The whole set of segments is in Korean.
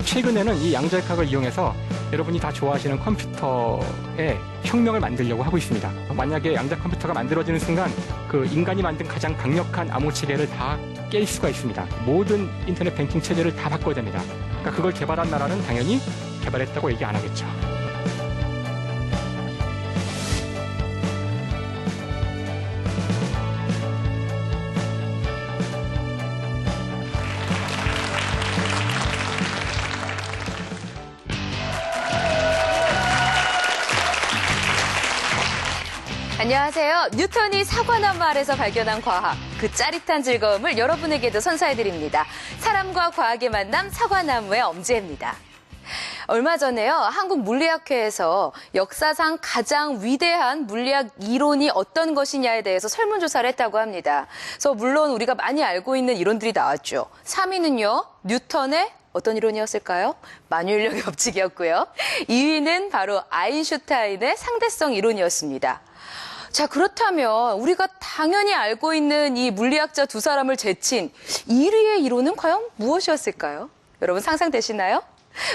최근에는 이 양자역학을 이용해서 여러분이 다 좋아하시는 컴퓨터에 혁명을 만들려고 하고 있습니다. 만약에 양자 컴퓨터가 만들어지는 순간 그 인간이 만든 가장 강력한 암호 체계를 다 깰 수가 있습니다. 모든 인터넷 뱅킹 체제를 다 바꿔야 됩니다. 그러니까 그걸 개발한 나라는 당연히 개발했다고 얘기 안 하겠죠. 안녕하세요. 뉴턴이 사과나무 아래서 발견한 과학, 그 짜릿한 즐거움을 여러분에게도 선사해드립니다. 사람과 과학의 만남, 사과나무의 엄지혜입니다. 얼마 전에요, 한국물리학회에서 역사상 가장 위대한 물리학 이론이 어떤 것이냐에 대해서 설문조사를 했다고 합니다. 그래서 물론 우리가 많이 알고 있는 이론들이 나왔죠. 3위는요, 뉴턴의 어떤 이론이었을까요? 만유인력의 법칙이었고요. 2위는 바로 아인슈타인의 상대성 이론이었습니다. 자, 그렇다면 우리가 당연히 알고 있는 이 물리학자 두 사람을 제친 1위의 이론은 과연 무엇이었을까요? 여러분 상상되시나요?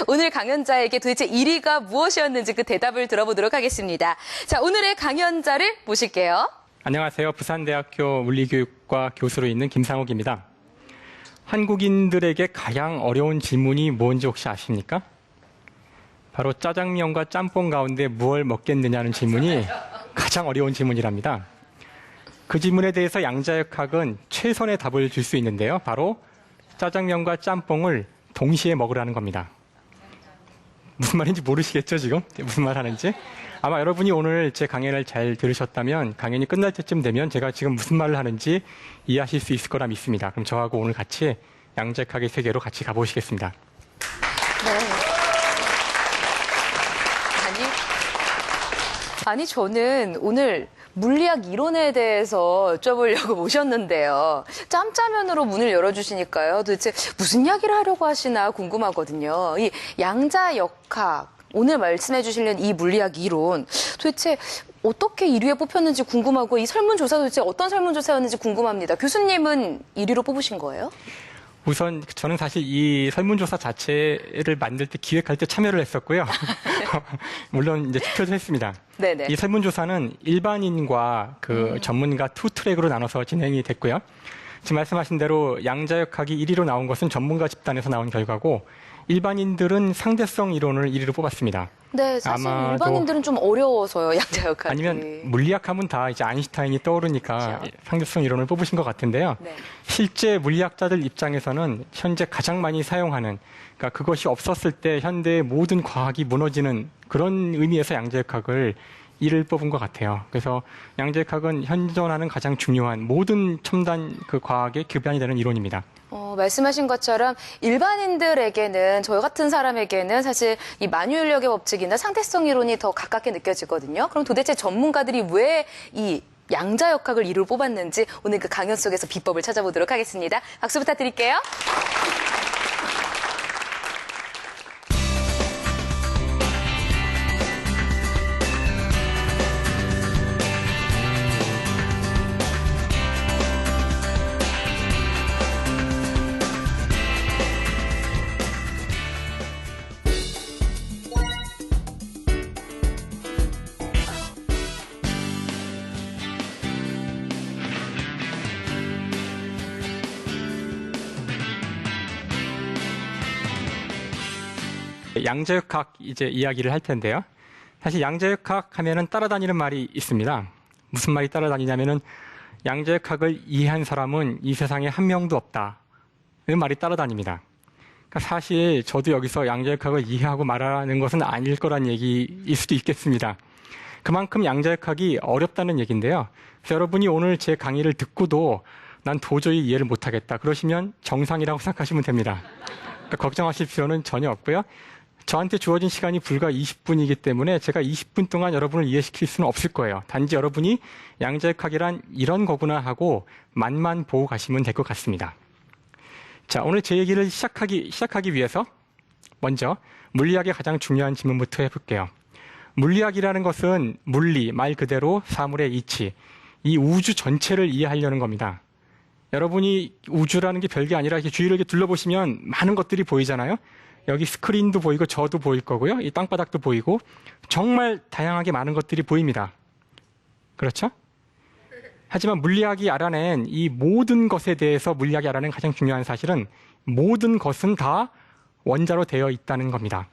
오늘 강연자에게 도대체 1위가 무엇이었는지 그 대답을 들어보도록 하겠습니다. 자, 오늘의 강연자를 모실게요. 안녕하세요. 부산대학교 물리교육과 교수로 있는 김상욱입니다. 한국인들에게 가장 어려운 질문이 뭔지 혹시 아십니까? 바로 짜장면과 짬뽕 가운데 무엇을 먹겠느냐는 질문이 가장 어려운 질문이랍니다. 그 질문에 대해서 양자역학은 최선의 답을 줄 수 있는데요. 바로 짜장면과 짬뽕을 동시에 먹으라는 겁니다. 무슨 말인지 모르시겠죠, 지금? 무슨 말 하는지? 아마 여러분이 오늘 제 강연을 잘 들으셨다면 강연이 끝날 때쯤 되면 제가 지금 무슨 말을 하는지 이해하실 수 있을 거라 믿습니다. 그럼 저하고 오늘 같이 양자역학의 세계로 같이 가보시겠습니다. 네. 아니, 저는 오늘 물리학 이론에 대해서 여쭤보려고 모셨는데요. 짬짜면으로 문을 열어주시니까요. 도대체 무슨 이야기를 하려고 하시나 궁금하거든요. 이 양자역학, 오늘 말씀해 주시는 이 물리학 이론, 도대체 어떻게 1위에 뽑혔는지 궁금하고 이 설문조사 도대체 어떤 설문조사였는지 궁금합니다. 교수님은 1위로 뽑으신 거예요? 우선 저는 사실 이 설문조사 자체를 만들 때 기획할 때 참여를 했었고요. 물론 이제 투표도 했습니다. 네네. 이 설문조사는 일반인과 그 전문가 투 트랙으로 나눠서 진행이 됐고요. 지금 말씀하신 대로 양자역학이 1위로 나온 것은 전문가 집단에서 나온 결과고 일반인들은 상대성 이론을 1위로 뽑았습니다. 네, 사실 아마도 일반인들은 좀 어려워서요, 양자역학이. 아니면 물리학하면 다 이제 아인슈타인이 떠오르니까 그렇죠. 상대성 이론을 뽑으신 것 같은데요. 네. 실제 물리학자들 입장에서는 현재 가장 많이 사용하는, 그러니까 그것이 없었을 때 현대의 모든 과학이 무너지는 그런 의미에서 양자역학을 1을 뽑은 것 같아요. 그래서 양자역학은 현존하는 가장 중요한 모든 첨단 그 과학의 기반이 되는 이론입니다. 말씀하신 것처럼 일반인들에게는, 저희 같은 사람에게는 사실 이 만유인력의 법칙이나 상대성 이론이 더 가깝게 느껴지거든요. 그럼 도대체 전문가들이 왜 이 양자역학을 1위로 뽑았는지 오늘 그 강연 속에서 비법을 찾아보도록 하겠습니다. 박수 부탁드릴게요. 양자역학 이제 이야기를 할 텐데요. 사실 양자역학 하면은 따라다니는 말이 있습니다. 무슨 말이 따라다니냐면은 양자역학을 이해한 사람은 이 세상에 한 명도 없다. 이 말이 따라다닙니다. 그러니까 사실 저도 여기서 양자역학을 이해하고 말하는 것은 아닐 거란 얘기일 수도 있겠습니다. 그만큼 양자역학이 어렵다는 얘기인데요. 그래서 여러분이 오늘 제 강의를 듣고도 난 도저히 이해를 못하겠다. 그러시면 정상이라고 생각하시면 됩니다. 그러니까 걱정하실 필요는 전혀 없고요. 저한테 주어진 시간이 불과 20분이기 때문에 제가 20분 동안 여러분을 이해시킬 수는 없을 거예요. 단지 여러분이 양자역학이란 이런 거구나 하고 맛만 보고 가시면 될 것 같습니다. 자, 오늘 제 얘기를 시작하기 위해서 먼저 물리학의 가장 중요한 질문부터 해볼게요. 물리학이라는 것은 물리, 말 그대로 사물의 이치, 이 우주 전체를 이해하려는 겁니다. 여러분이 우주라는 게 별게 아니라 이렇게 주위를 이렇게 둘러보시면 많은 것들이 보이잖아요. 여기 스크린도 보이고 저도 보일 거고요. 이 땅바닥도 보이고 정말 다양하게 많은 것들이 보입니다. 그렇죠? 하지만 물리학이 알아낸 이 모든 것에 대해서 물리학이 알아낸 가장 중요한 사실은 모든 것은 다 원자로 되어 있다는 겁니다.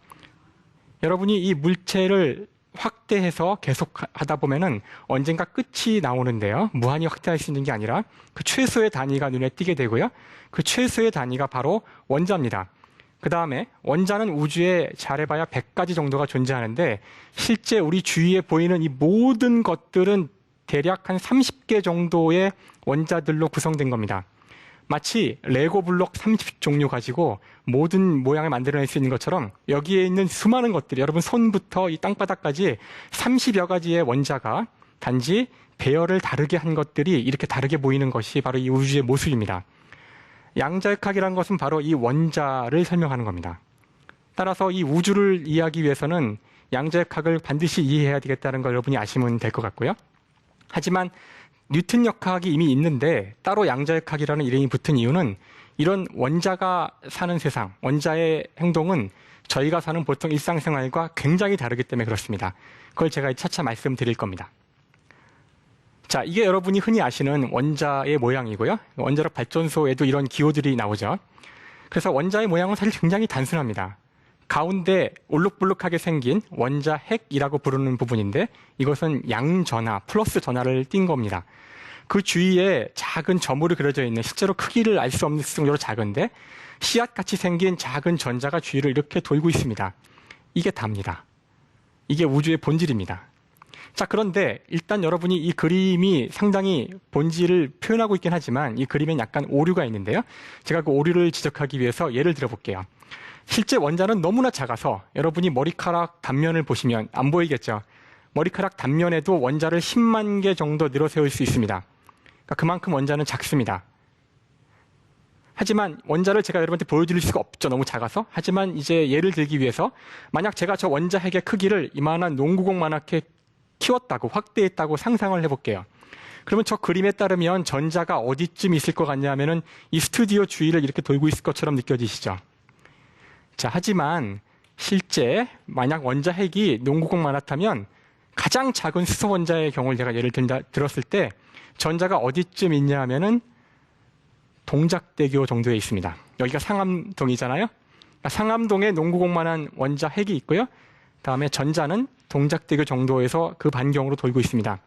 여러분이 이 물체를 확대해서 계속 하다 보면은 언젠가 끝이 나오는데요. 무한히 확대할 수 있는 게 아니라 그 최소의 단위가 눈에 띄게 되고요. 그 최소의 단위가 바로 원자입니다. 그 다음에 원자는 우주에 잘해봐야 100가지 정도가 존재하는데 실제 우리 주위에 보이는 이 모든 것들은 대략 한 30개 정도의 원자들로 구성된 겁니다. 마치 레고 블록 30종류 가지고 모든 모양을 만들어낼 수 있는 것처럼 여기에 있는 수많은 것들이 여러분 손부터 이 땅바닥까지 30여 가지의 원자가 단지 배열을 다르게 한 것들이 이렇게 다르게 보이는 것이 바로 이 우주의 모습입니다. 양자역학이라는 것은 바로 이 원자를 설명하는 겁니다. 따라서 이 우주를 이해하기 위해서는 양자역학을 반드시 이해해야 되겠다는 걸 여러분이 아시면 될 것 같고요. 하지만 뉴턴 역학이 이미 있는데 따로 양자역학이라는 이름이 붙은 이유는 이런 원자가 사는 세상, 원자의 행동은 저희가 사는 보통 일상생활과 굉장히 다르기 때문에 그렇습니다. 그걸 제가 차차 말씀드릴 겁니다. 자, 이게 여러분이 흔히 아시는 원자의 모양이고요. 원자력 발전소에도 이런 기호들이 나오죠. 그래서 원자의 모양은 사실 굉장히 단순합니다. 가운데 올록블록하게 생긴 원자 핵이라고 부르는 부분인데 이것은 양전하, 플러스 전하를 띈 겁니다. 그 주위에 작은 점으로 그려져 있는 실제로 크기를 알 수 없는 정도로 작은데 씨앗같이 생긴 작은 전자가 주위를 이렇게 돌고 있습니다. 이게 답니다. 이게 우주의 본질입니다. 자, 그런데 일단 여러분이 이 그림이 상당히 본질을 표현하고 있긴 하지만 이 그림엔 약간 오류가 있는데요. 제가 그 오류를 지적하기 위해서 예를 들어볼게요. 실제 원자는 너무나 작아서 여러분이 머리카락 단면을 보시면 안 보이겠죠. 머리카락 단면에도 원자를 10만 개 정도 늘어세울 수 있습니다. 그러니까 그만큼 원자는 작습니다. 하지만 원자를 제가 여러분한테 보여드릴 수가 없죠. 너무 작아서. 하지만 이제 예를 들기 위해서 만약 제가 저 원자 핵의 크기를 이만한 농구공만하게 키웠다고 확대했다고 상상을 해볼게요. 그러면 저 그림에 따르면 전자가 어디쯤 있을 것 같냐면은 이 스튜디오 주위를 이렇게 돌고 있을 것처럼 느껴지시죠. 자, 하지만 실제 만약 원자 핵이 농구공만하다면 가장 작은 수소 원자의 경우를 제가 예를 들었을 때 전자가 어디쯤 있냐 하면은 동작대교 정도에 있습니다. 여기가 상암동이잖아요. 그러니까 상암동에 농구공만한 원자 핵이 있고요. 다음에 전자는 동작대교 정도에서 그 반경으로 돌고 있습니다.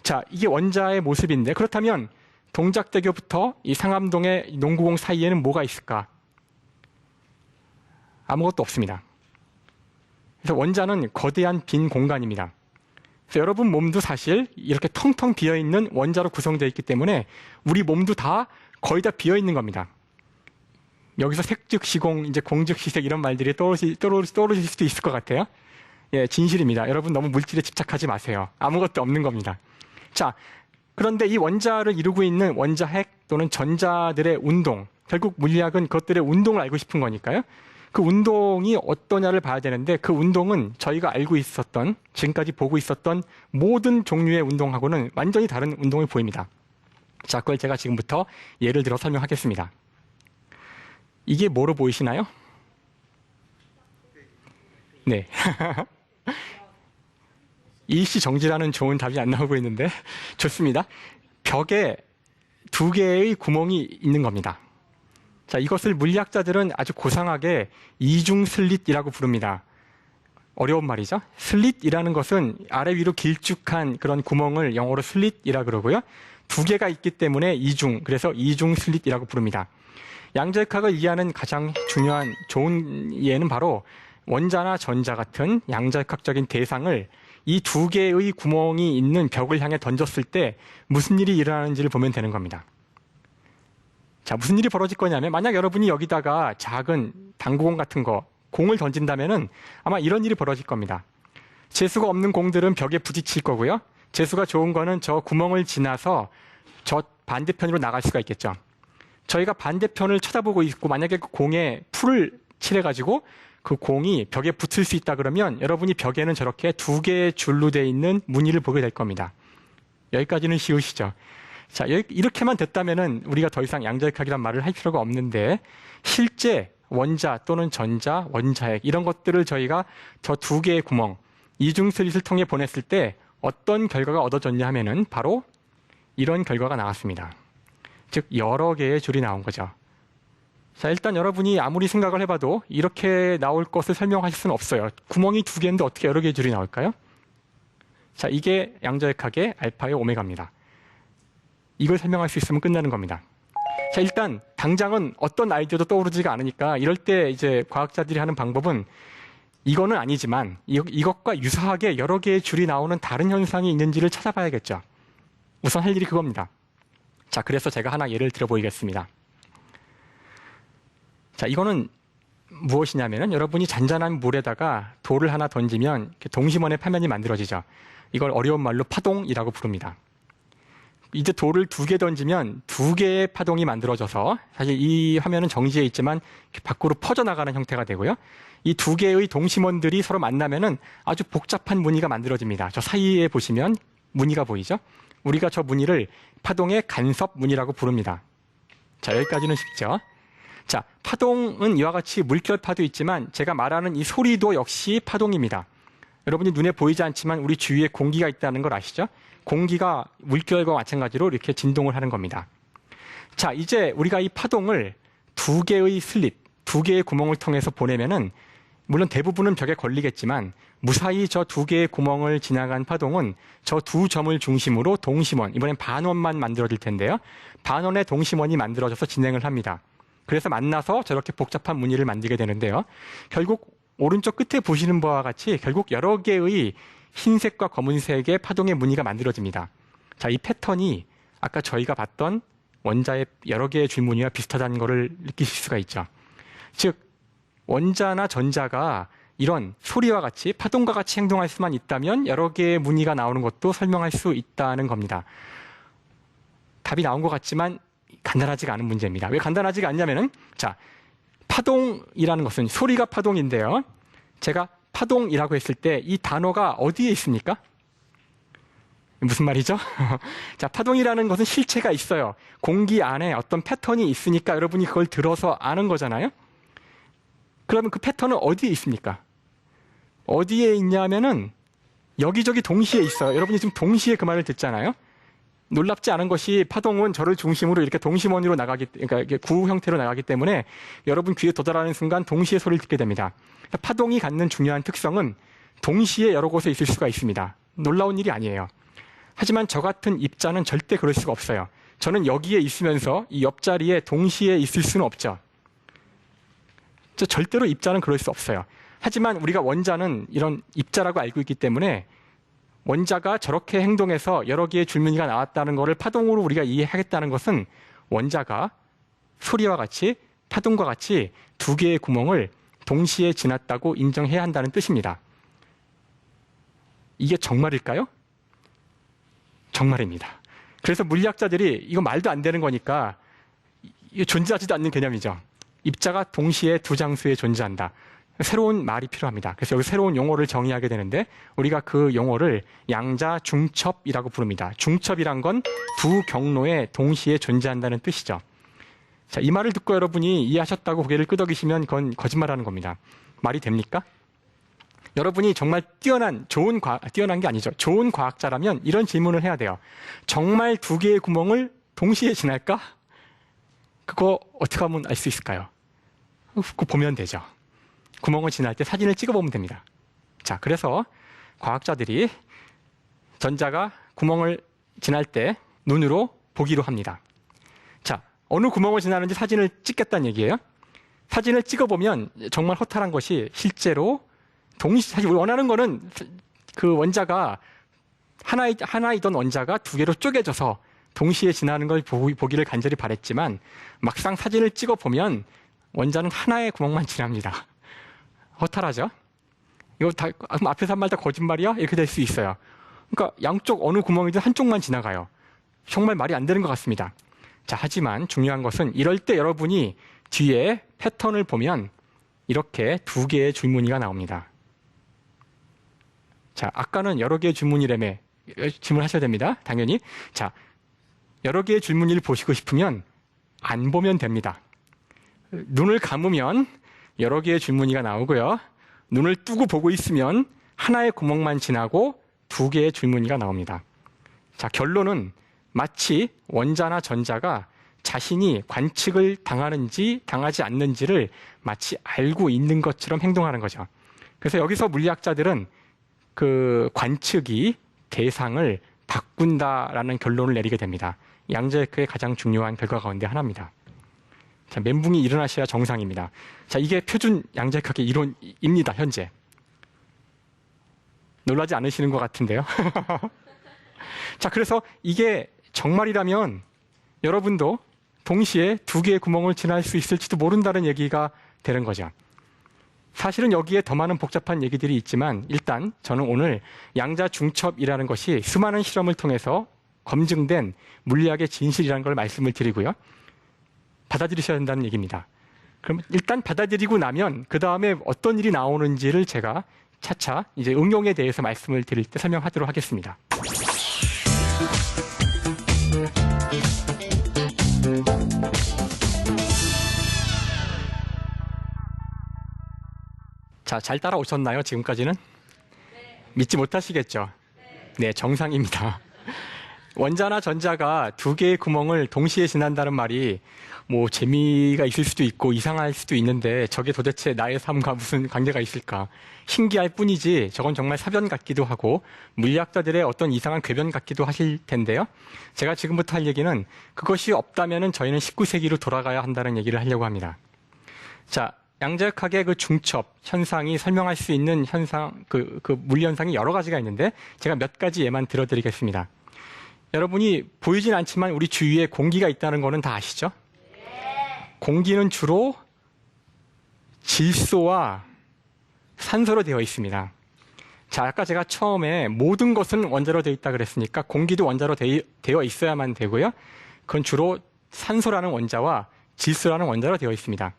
자, 이게 원자의 모습인데 그렇다면 동작대교부터 이 상암동의 농구공 사이에는 뭐가 있을까? 아무것도 없습니다. 그래서 원자는 거대한 빈 공간입니다. 그래서 여러분 몸도 사실 이렇게 텅텅 비어있는 원자로 구성되어 있기 때문에 우리 몸도 다 거의 다 비어있는 겁니다. 여기서 색즉시공, 이제 공즉시색 이런 말들이 떠오르실 수도 있을 것 같아요. 예, 진실입니다. 여러분 너무 물질에 집착하지 마세요. 아무것도 없는 겁니다. 자, 그런데 이 원자를 이루고 있는 원자 핵 또는 전자들의 운동, 결국 물리학은 그것들의 운동을 알고 싶은 거니까요. 그 운동이 어떠냐를 봐야 되는데 그 운동은 저희가 알고 있었던, 지금까지 보고 있었던 모든 종류의 운동하고는 완전히 다른 운동을 보입니다. 자, 그걸 제가 지금부터 예를 들어 설명하겠습니다. 이게 뭐로 보이시나요? 네. 일시정지라는 좋은 답이 안 나오고 있는데 좋습니다. 벽에 2개의 구멍이 있는 겁니다. 자, 이것을 물리학자들은 아주 고상하게 이중슬릿이라고 부릅니다. 어려운 말이죠. 슬릿이라는 것은 아래 위로 길쭉한 그런 구멍을 영어로 슬릿이라 그러고요. 2개가 있기 때문에 이중, 그래서 이중슬릿이라고 부릅니다. 양자역학을 이해하는 가장 중요한 좋은 예는 바로 원자나 전자 같은 양자역학적인 대상을 이 2개의 구멍이 있는 벽을 향해 던졌을 때 무슨 일이 일어나는지를 보면 되는 겁니다. 자, 무슨 일이 벌어질 거냐면 만약 여러분이 여기다가 작은 당구공 같은 거, 공을 던진다면은 아마 이런 일이 벌어질 겁니다. 재수가 없는 공들은 벽에 부딪힐 거고요. 재수가 좋은 거는 저 구멍을 지나서 저 반대편으로 나갈 수가 있겠죠. 저희가 반대편을 쳐다보고 있고 만약에 그 공에 풀을 칠해가지고 그 공이 벽에 붙을 수 있다 그러면 여러분이 벽에는 저렇게 2개의 줄로 되어 있는 무늬를 보게 될 겁니다. 여기까지는 쉬우시죠? 자, 이렇게만 됐다면은 우리가 더 이상 양자역학이란 말을 할 필요가 없는데 실제 원자 또는 전자, 원자핵 이런 것들을 저희가 저 두 개의 구멍, 이중 슬릿을 통해 보냈을 때 어떤 결과가 얻어졌냐 하면은 바로 이런 결과가 나왔습니다. 즉 여러 개의 줄이 나온 거죠. 자, 일단 여러분이 아무리 생각을 해봐도 이렇게 나올 것을 설명하실 수는 없어요. 구멍이 두 개인데 어떻게 여러 개의 줄이 나올까요? 자, 이게 양자역학의 알파의 오메가입니다. 이걸 설명할 수 있으면 끝나는 겁니다. 자, 일단 당장은 어떤 아이디어도 떠오르지가 않으니까 이럴 때 이제 과학자들이 하는 방법은 이거는 아니지만 이것과 유사하게 여러 개의 줄이 나오는 다른 현상이 있는지를 찾아봐야겠죠. 우선 할 일이 그겁니다. 자, 그래서 제가 하나 예를 들어 보이겠습니다. 자, 이거는 무엇이냐면은 여러분이 잔잔한 물에다가 돌을 하나 던지면 이렇게 동심원의 파면이 만들어지죠. 이걸 어려운 말로 파동이라고 부릅니다. 이제 돌을 두 개 던지면 두 개의 파동이 만들어져서 사실 이 화면은 정지해 있지만 밖으로 퍼져나가는 형태가 되고요. 이 두 개의 동심원들이 서로 만나면은 아주 복잡한 무늬가 만들어집니다. 저 사이에 보시면 무늬가 보이죠? 우리가 저 무늬를 파동의 간섭 무늬라고 부릅니다. 자, 여기까지는 쉽죠? 자, 파동은 이와 같이 물결파도 있지만 제가 말하는 이 소리도 역시 파동입니다. 여러분이 눈에 보이지 않지만 우리 주위에 공기가 있다는 걸 아시죠? 공기가 물결과 마찬가지로 이렇게 진동을 하는 겁니다. 자, 이제 우리가 이 파동을 두 개의 슬릿, 두 개의 구멍을 통해서 보내면은 물론 대부분은 벽에 걸리겠지만 무사히 저 두 개의 구멍을 지나간 파동은 저 두 점을 중심으로 동심원, 이번엔 반원만 만들어질 텐데요. 반원의 동심원이 만들어져서 진행을 합니다. 그래서 만나서 저렇게 복잡한 무늬를 만들게 되는데요. 결국 오른쪽 끝에 보시는 바와 같이 결국 여러 개의 흰색과 검은색의 파동의 무늬가 만들어집니다. 자, 이 패턴이 아까 저희가 봤던 원자의 여러 개의 줄무늬와 비슷하다는 것을 느끼실 수가 있죠. 즉, 원자나 전자가 이런 소리와 같이 파동과 같이 행동할 수만 있다면 여러 개의 무늬가 나오는 것도 설명할 수 있다는 겁니다. 답이 나온 것 같지만 간단하지가 않은 문제입니다. 왜 간단하지가 않냐면은, 자, 파동이라는 것은 소리가 파동인데요. 제가 파동이라고 했을 때 이 단어가 어디에 있습니까? 무슨 말이죠? 자, 파동이라는 것은 실체가 있어요. 공기 안에 어떤 패턴이 있으니까 여러분이 그걸 들어서 아는 거잖아요. 그러면 그 패턴은 어디에 있습니까? 어디에 있냐면은 여기저기 동시에 있어요. 여러분이 지금 동시에 그 말을 듣잖아요. 놀랍지 않은 것이 파동은 저를 중심으로 이렇게 동심원으로 그러니까 이게 구 형태로 나가기 때문에 여러분 귀에 도달하는 순간 동시에 소리를 듣게 됩니다. 파동이 갖는 중요한 특성은 동시에 여러 곳에 있을 수가 있습니다. 놀라운 일이 아니에요. 하지만 저 같은 입자는 절대 그럴 수가 없어요. 저는 여기에 있으면서 이 옆자리에 동시에 있을 수는 없죠. 절대로 입자는 그럴 수 없어요. 하지만 우리가 원자는 이런 입자라고 알고 있기 때문에 원자가 저렇게 행동해서 여러 개의 줄무늬가 나왔다는 것을 파동으로 우리가 이해하겠다는 것은 원자가 소리와 같이 파동과 같이 두 개의 구멍을 동시에 지났다고 인정해야 한다는 뜻입니다. 이게 정말일까요? 정말입니다. 그래서 물리학자들이 이거 말도 안 되는 거니까 이게 존재하지도 않는 개념이죠. 입자가 동시에 두 장소에 존재한다. 새로운 말이 필요합니다. 그래서 여기 새로운 용어를 정의하게 되는데 우리가 그 용어를 양자 중첩이라고 부릅니다. 중첩이란 건 두 경로에 동시에 존재한다는 뜻이죠. 자, 이 말을 듣고 여러분이 이해하셨다고 고개를 끄덕이시면 그건 거짓말하는 겁니다. 말이 됩니까? 여러분이 정말 뛰어난 게 아니죠. 좋은 과학자라면 이런 질문을 해야 돼요. 정말 두 개의 구멍을 동시에 지날까? 그거 어떻게 하면 알 수 있을까요? 그거 보면 되죠. 구멍을 지날 때 사진을 찍어보면 됩니다. 자, 그래서 과학자들이 전자가 구멍을 지날 때 눈으로 보기로 합니다. 자, 어느 구멍을 지나는지 사진을 찍겠다는 얘기예요. 사진을 찍어보면 정말 허탈한 것이 실제로 사실 우리 원하는 거는 그 원자가 하나이던 원자가 두 개로 쪼개져서 동시에 지나는 걸 보기를 간절히 바랬지만 막상 사진을 찍어보면 원자는 하나의 구멍만 지납니다. 허탈하죠? 이거 다, 앞에서 한 말 다 거짓말이야? 이렇게 될 수 있어요. 그러니까 양쪽 어느 구멍이든 한쪽만 지나가요. 정말 말이 안 되는 것 같습니다. 자, 하지만 중요한 것은 이럴 때 여러분이 뒤에 패턴을 보면 이렇게 두 개의 줄무늬가 나옵니다. 자, 아까는 여러 개의 줄무늬라며 질문하셔야 됩니다. 당연히. 자, 여러 개의 줄무늬를 보시고 싶으면 안 보면 됩니다. 눈을 감으면 여러 개의 줄무늬가 나오고요. 눈을 뜨고 보고 있으면 하나의 구멍만 지나고 두 개의 줄무늬가 나옵니다. 자, 결론은 마치 원자나 전자가 자신이 관측을 당하는지 당하지 않는지를 마치 알고 있는 것처럼 행동하는 거죠. 그래서 여기서 물리학자들은 그 관측이 대상을 바꾼다라는 결론을 내리게 됩니다. 양자역학의 가장 중요한 결과 가운데 하나입니다. 자, 멘붕이 일어나셔야 정상입니다. 자, 이게 표준 양자역학의 이론입니다, 현재. 놀라지 않으시는 것 같은데요. 자, 그래서 이게 정말이라면 여러분도 동시에 두 개의 구멍을 지날 수 있을지도 모른다는 얘기가 되는 거죠. 사실은 여기에 더 많은 복잡한 얘기들이 있지만 일단 저는 오늘 양자 중첩이라는 것이 수많은 실험을 통해서 검증된 물리학의 진실이라는 걸 말씀을 드리고요. 받아들이셔야 한다는 얘기입니다. 그럼 일단 받아들이고 나면 그 다음에 어떤 일이 나오는지를 제가 차차 이제 응용에 대해서 말씀을 드릴 때 설명하도록 하겠습니다. 자, 잘 따라오셨나요? 지금까지는? 네. 믿지 못하시겠죠? 네, 정상입니다. 원자나 전자가 두 개의 구멍을 동시에 지난다는 말이 뭐 재미가 있을 수도 있고 이상할 수도 있는데 저게 도대체 나의 삶과 무슨 관계가 있을까? 신기할 뿐이지 저건 정말 사변 같기도 하고 물리학자들의 어떤 이상한 궤변 같기도 하실 텐데요. 제가 지금부터 할 얘기는 그것이 없다면은 저희는 19세기로 돌아가야 한다는 얘기를 하려고 합니다. 자, 양자역학의 그 중첩 현상이 설명할 수 있는 현상, 그 물리 현상이 여러 가지가 있는데 제가 몇 가지 예만 들어드리겠습니다. 여러분이 보이진 않지만 우리 주위에 공기가 있다는 거는 다 아시죠? 공기는 주로 질소와 산소로 되어 있습니다. 자, 아까 제가 처음에 모든 것은 원자로 되어 있다 그랬으니까 공기도 원자로 되어 있어야만 되고요. 그건 주로 산소라는 원자와 질소라는 원자로 되어 있습니다.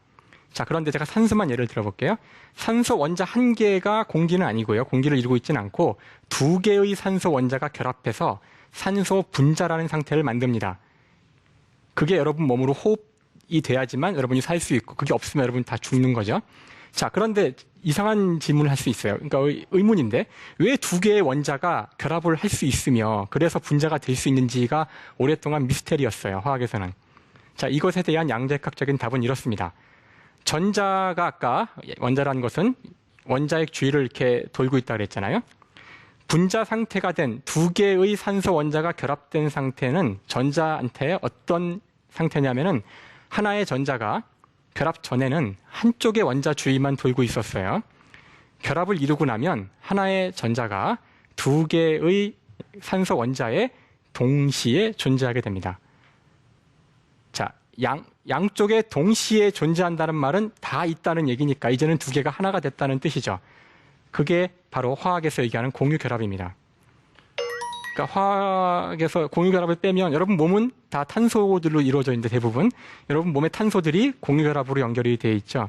자, 그런데 제가 산소만 예를 들어볼게요. 산소 원자 한 개가 공기는 아니고요. 공기를 이루고 있지는 않고 두 개의 산소 원자가 결합해서 산소 분자라는 상태를 만듭니다. 그게 여러분 몸으로 호흡이 돼야지만 여러분이 살 수 있고 그게 없으면 여러분 다 죽는 거죠. 자, 그런데 이상한 질문을 할 수 있어요. 그러니까 의문인데 왜 두 개의 원자가 결합을 할 수 있으며 그래서 분자가 될 수 있는지가 오랫동안 미스테리였어요. 화학에서는. 자, 이것에 대한 양자역학적인 답은 이렇습니다. 전자가 아까 원자라는 것은 원자의 주위를 이렇게 돌고 있다고 그랬잖아요. 분자 상태가 된 두 개의 산소 원자가 결합된 상태는 전자한테 어떤 상태냐면은 하나의 전자가 결합 전에는 한쪽의 원자 주위만 돌고 있었어요. 결합을 이루고 나면 하나의 전자가 두 개의 산소 원자에 동시에 존재하게 됩니다. 자, 양쪽에 동시에 존재한다는 말은 다 있다는 얘기니까 이제는 두 개가 하나가 됐다는 뜻이죠. 그게 바로 화학에서 얘기하는 공유결합입니다. 그러니까 화학에서 공유결합을 빼면 여러분 몸은 다 탄소들로 이루어져 있는데 대부분 여러분 몸의 탄소들이 공유결합으로 연결이 되어 있죠.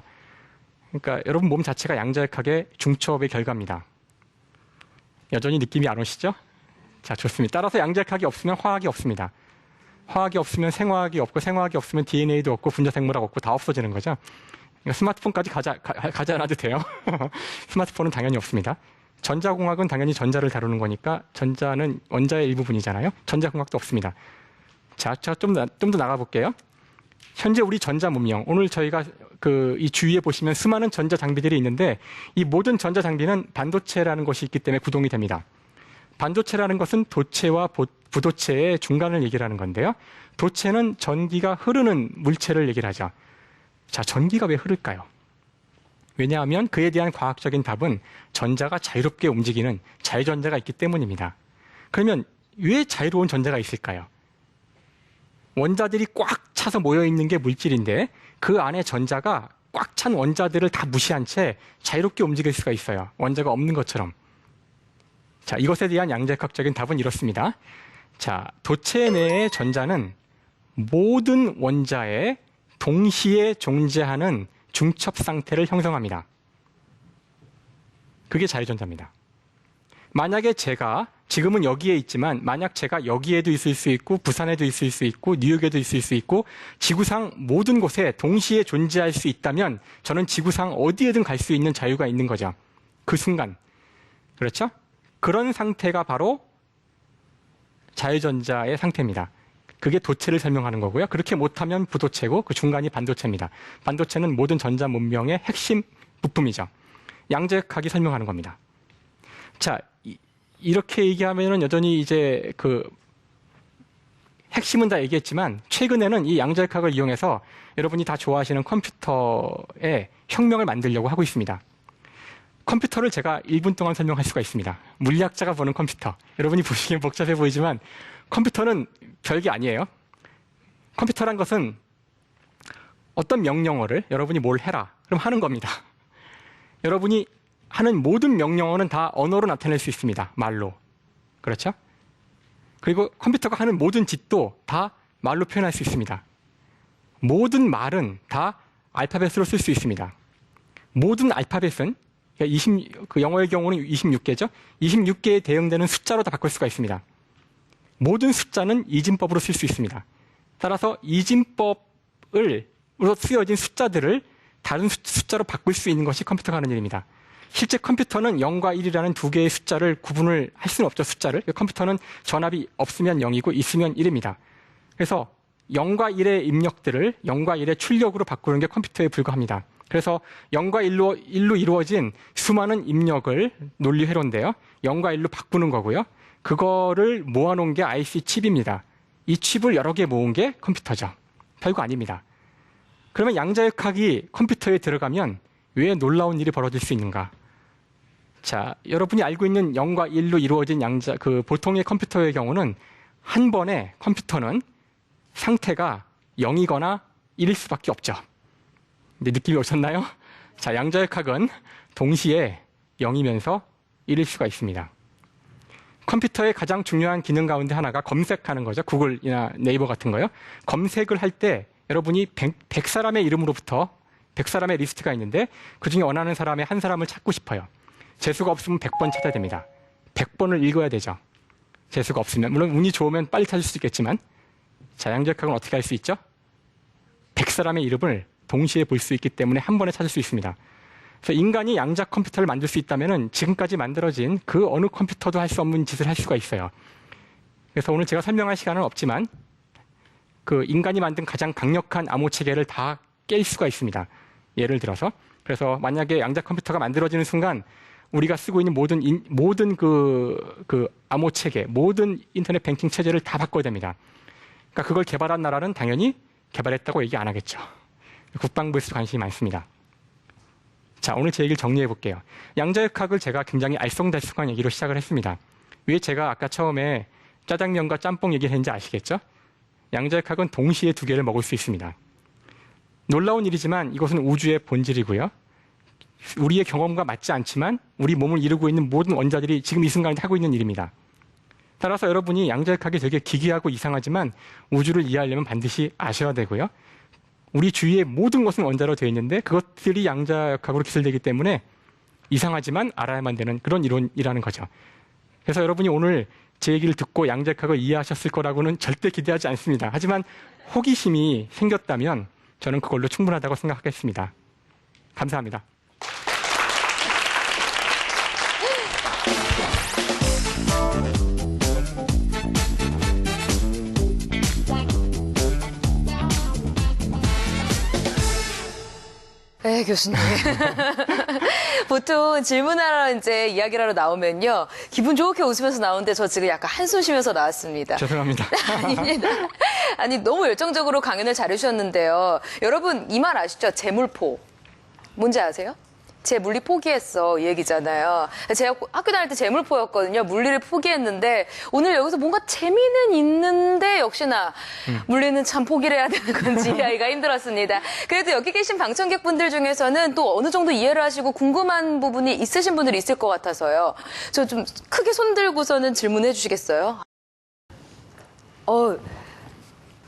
그러니까 여러분 몸 자체가 양자역학의 중첩의 결과입니다. 여전히 느낌이 안 오시죠? 자, 좋습니다. 따라서 양자역학이 없으면 화학이 없습니다. 화학이 없으면 생화학이 없고 생화학이 없으면 DNA도 없고 분자생물학 없고 다 없어지는 거죠. 그러니까 스마트폰까지 가지 않아도 돼요. 스마트폰은 당연히 없습니다. 전자공학은 당연히 전자를 다루는 거니까 전자는 원자의 일부분이잖아요. 전자공학도 없습니다. 자, 좀 더 나가볼게요. 현재 우리 전자 문명, 오늘 저희가 이 주위에 보시면 수많은 전자 장비들이 있는데 이 모든 전자 장비는 반도체라는 것이 있기 때문에 구동이 됩니다. 반도체라는 것은 도체와 부도체의 중간을 얘기를 하는 건데요. 도체는 전기가 흐르는 물체를 얘기를 하죠. 자, 전기가 왜 흐를까요? 왜냐하면 그에 대한 과학적인 답은 전자가 자유롭게 움직이는 자유전자가 있기 때문입니다. 그러면 왜 자유로운 전자가 있을까요? 원자들이 꽉 차서 모여있는 게 물질인데 그 안에 전자가 꽉 찬 원자들을 다 무시한 채 자유롭게 움직일 수가 있어요. 원자가 없는 것처럼. 자, 이것에 대한 양자역학적인 답은 이렇습니다. 자, 도체 내의 전자는 모든 원자에 동시에 존재하는 중첩 상태를 형성합니다. 그게 자유전자입니다. 만약에 제가 지금은 여기에 있지만 만약 제가 여기에도 있을 수 있고 부산에도 있을 수 있고 뉴욕에도 있을 수 있고 지구상 모든 곳에 동시에 존재할 수 있다면 저는 지구상 어디에든 갈 수 있는 자유가 있는 거죠. 그 순간. 그렇죠? 그런 상태가 바로 자유전자의 상태입니다. 그게 도체를 설명하는 거고요. 그렇게 못하면 부도체고 그 중간이 반도체입니다. 반도체는 모든 전자 문명의 핵심 부품이죠. 양자역학이 설명하는 겁니다. 자, 이렇게 얘기하면은 여전히 이제 그 핵심은 다 얘기했지만 최근에는 이 양자역학을 이용해서 여러분이 다 좋아하시는 컴퓨터에 혁명을 만들려고 하고 있습니다. 컴퓨터를 제가 1분 동안 설명할 수가 있습니다. 물리학자가 보는 컴퓨터. 여러분이 보시기엔 복잡해 보이지만 컴퓨터는 별게 아니에요. 컴퓨터란 것은 어떤 명령어를 여러분이 뭘 해라. 그럼 하는 겁니다. 여러분이 하는 모든 명령어는 다 언어로 나타낼 수 있습니다. 말로. 그렇죠? 그리고 컴퓨터가 하는 모든 짓도 다 말로 표현할 수 있습니다. 모든 말은 다 알파벳으로 쓸 수 있습니다. 모든 알파벳은 그 영어의 경우는 26개죠. 26개에 대응되는 숫자로 다 바꿀 수가 있습니다. 모든 숫자는 이진법으로 쓸 수 있습니다. 따라서 이진법으로 쓰여진 숫자들을 다른 숫자로 바꿀 수 있는 것이 컴퓨터가 하는 일입니다. 실제 컴퓨터는 0과 1이라는 두 개의 숫자를 구분을 할 수는 없죠, 숫자를. 컴퓨터는 전압이 없으면 0이고 있으면 1입니다. 그래서 0과 1의 입력들을 0과 1의 출력으로 바꾸는 게 컴퓨터에 불과합니다. 그래서 0과 1로 이루어진 수많은 입력을 논리회로인데요. 0과 1로 바꾸는 거고요. 그거를 모아놓은 게 IC 칩입니다. 이 칩을 여러 개 모은 게 컴퓨터죠. 별거 아닙니다. 그러면 양자역학이 컴퓨터에 들어가면 왜 놀라운 일이 벌어질 수 있는가? 자, 여러분이 알고 있는 0과 1로 이루어진 보통의 컴퓨터의 경우는 한 번에 컴퓨터는 상태가 0이거나 1일 수밖에 없죠. 근데 느낌이 오셨나요? 자, 양자역학은 동시에 0이면서 1일 수가 있습니다. 컴퓨터의 가장 중요한 기능 가운데 하나가 검색하는 거죠. 구글이나 네이버 같은 거요. 검색을 할 때 여러분이 100사람의 이름으로부터 100사람의 리스트가 있는데 그중에 원하는 사람의 한 사람을 찾고 싶어요. 재수가 없으면 100번 찾아야 됩니다. 100번을 읽어야 되죠. 재수가 없으면. 물론 운이 좋으면 빨리 찾을 수 있겠지만 자, 양자역학은 어떻게 할 수 있죠? 100사람의 이름을 동시에 볼 수 있기 때문에 한 번에 찾을 수 있습니다. 그래서 인간이 양자 컴퓨터를 만들 수 있다면 지금까지 만들어진 그 어느 컴퓨터도 할 수 없는 짓을 할 수가 있어요. 그래서 오늘 제가 설명할 시간은 없지만 그 인간이 만든 가장 강력한 암호 체계를 다 깰 수가 있습니다. 예를 들어서 그래서 만약에 양자 컴퓨터가 만들어지는 순간 우리가 쓰고 있는 모든 그 암호 체계, 모든 인터넷 뱅킹 체제를 다 바꿔야 됩니다. 그러니까 그걸 개발한 나라는 당연히 개발했다고 얘기 안 하겠죠. 국방부에서 관심이 많습니다. 자, 오늘 제 얘기를 정리해 볼게요. 양자역학을 제가 굉장히 알쏭달쏭한 얘기로 시작을 했습니다. 왜 제가 아까 처음에 짜장면과 짬뽕 얘기를 했는지 아시겠죠? 양자역학은 동시에 두 개를 먹을 수 있습니다. 놀라운 일이지만 이것은 우주의 본질이고요. 우리의 경험과 맞지 않지만 우리 몸을 이루고 있는 모든 원자들이 지금 이 순간에 하고 있는 일입니다. 따라서 여러분이 양자역학이 되게 기괴하고 이상하지만 우주를 이해하려면 반드시 아셔야 되고요. 우리 주위의 모든 것은 원자로 되어 있는데 그것들이 양자역학으로 기술되기 때문에 이상하지만 알아야만 되는 그런 이론이라는 거죠. 그래서 여러분이 오늘 제 얘기를 듣고 양자역학을 이해하셨을 거라고는 절대 기대하지 않습니다. 하지만 호기심이 생겼다면 저는 그걸로 충분하다고 생각하겠습니다. 감사합니다. 네, 교수님. 보통 질문하러 이제 이야기를 하러 나오면요. 기분 좋게 웃으면서 나오는데 저 지금 약간 한숨 쉬면서 나왔습니다. 죄송합니다. 아닙니다. 아니, 너무 열정적으로 강연을 잘해주셨는데요. 여러분, 이 말 아시죠? 재물포. 뭔지 아세요? 제 물리 포기했어 이 얘기잖아요. 제가 학교 다닐 때 재물포였거든요. 물리를 포기했는데 오늘 여기서 뭔가 재미는 있는데 역시나 물리는 참 포기를 해야 되는 건지 이해하기가 힘들었습니다. 그래도 여기 계신 방청객분들 중에서는 또 어느 정도 이해를 하시고 궁금한 부분이 있으신 분들이 있을 것 같아서요. 저 좀 크게 손 들고서는 질문해 주시겠어요?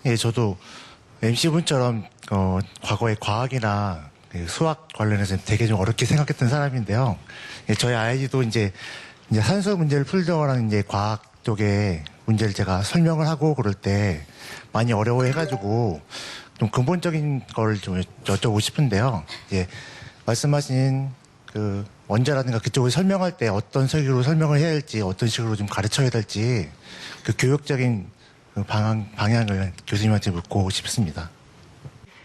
예, 저도 MC분처럼 과거에 과학이나 수학 관련해서 되게 좀 어렵게 생각했던 사람인데요. 예, 저희 아이도 이제 이제 산수 문제를 풀더라는 이제 과학 쪽에 문제를 제가 설명을 하고 그럴 때 많이 어려워해가지고 좀 근본적인 걸 좀 여쭤보고 싶은데요. 이제 말씀하신 그 원자라든가 그쪽을 설명할 때 어떤 식으로 설명을 해야 할지, 어떤 식으로 좀 가르쳐야 될지 그 교육적인 그 방향을 교수님한테 묻고 싶습니다.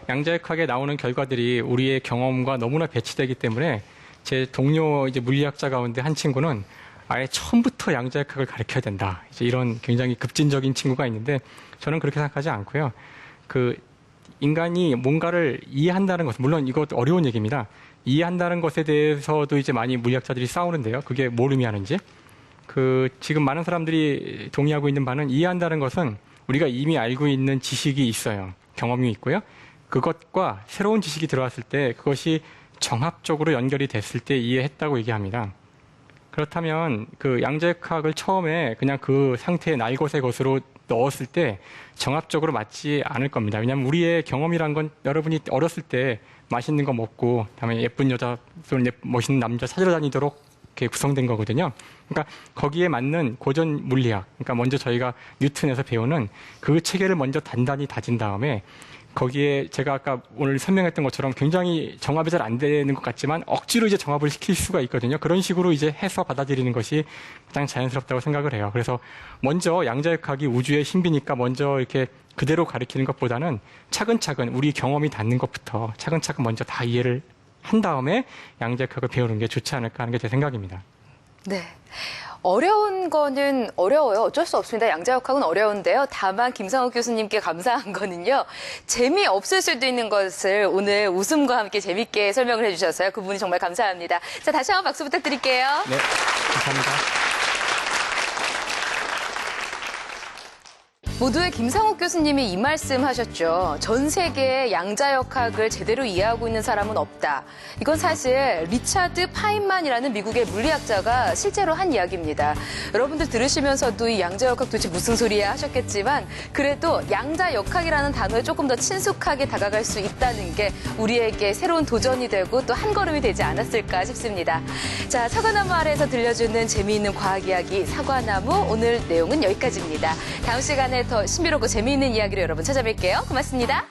양자역학에 나오는 결과들이 우리의 경험과 너무나 배치되기 때문에 제 동료 이제 물리학자 가운데 한 친구는 아예 처음부터 양자역학을 가르쳐야 된다. 이제 이런 굉장히 급진적인 친구가 있는데 저는 그렇게 생각하지 않고요. 그 인간이 뭔가를 이해한다는 것, 물론 이것 어려운 얘기입니다. 이해한다는 것에 대해서도 이제 많이 물리학자들이 싸우는데요. 그게 뭘 의미하는지. 지금 많은 사람들이 동의하고 있는 바는 이해한다는 것은 우리가 이미 알고 있는 지식이 있어요. 경험이 있고요. 그것과 새로운 지식이 들어왔을 때 그것이 정합적으로 연결이 됐을 때 이해했다고 얘기합니다. 그렇다면 그 양자역학을 처음에 그냥 그 상태의 날것의 것으로 넣었을 때 정합적으로 맞지 않을 겁니다. 왜냐하면 우리의 경험이란 건 여러분이 어렸을 때 맛있는 거 먹고 그다음에 예쁜 여자 또는 멋있는 남자 찾으러 다니도록 이렇게 구성된 거거든요. 그러니까 거기에 맞는 고전 물리학, 그러니까 먼저 저희가 뉴턴에서 배우는 그 체계를 먼저 단단히 다진 다음에 거기에 제가 아까 오늘 설명했던 것처럼 굉장히 정합이 잘 안 되는 것 같지만 억지로 이제 정합을 시킬 수가 있거든요. 그런 식으로 이제 해서 받아들이는 것이 가장 자연스럽다고 생각을 해요. 그래서 먼저 양자역학이 우주의 신비니까 먼저 이렇게 그대로 가르치는 것보다는 차근차근 우리 경험이 닿는 것부터 차근차근 먼저 다 이해를 한 다음에 양자역학을 배우는 게 좋지 않을까 하는 게 제 생각입니다. 네. 어려운 거는 어려워요. 어쩔 수 없습니다. 양자역학은 어려운데요. 다만 김상욱 교수님께 감사한 거는요. 재미없을 수도 있는 것을 오늘 웃음과 함께 재밌게 설명을 해주셔서요. 그분이 정말 감사합니다. 자, 다시 한번 박수 부탁드릴게요. 네, 감사합니다. 모두의 김상욱 교수님이 이 말씀 하셨죠. 전 세계의 양자역학을 제대로 이해하고 있는 사람은 없다. 이건 사실 리차드 파인만이라는 미국의 물리학자가 실제로 한 이야기입니다. 여러분들 들으시면서도 이 양자역학 도대체 무슨 소리야 하셨겠지만 그래도 양자역학이라는 단어에 조금 더 친숙하게 다가갈 수 있다는 게 우리에게 새로운 도전이 되고 또 한 걸음이 되지 않았을까 싶습니다. 자, 사과나무 아래에서 들려주는 재미있는 과학 이야기 사과나무 오늘 내용은 여기까지입니다. 다음 시간에 더 신비롭고 재미있는 이야기로 여러분 찾아뵐게요. 고맙습니다.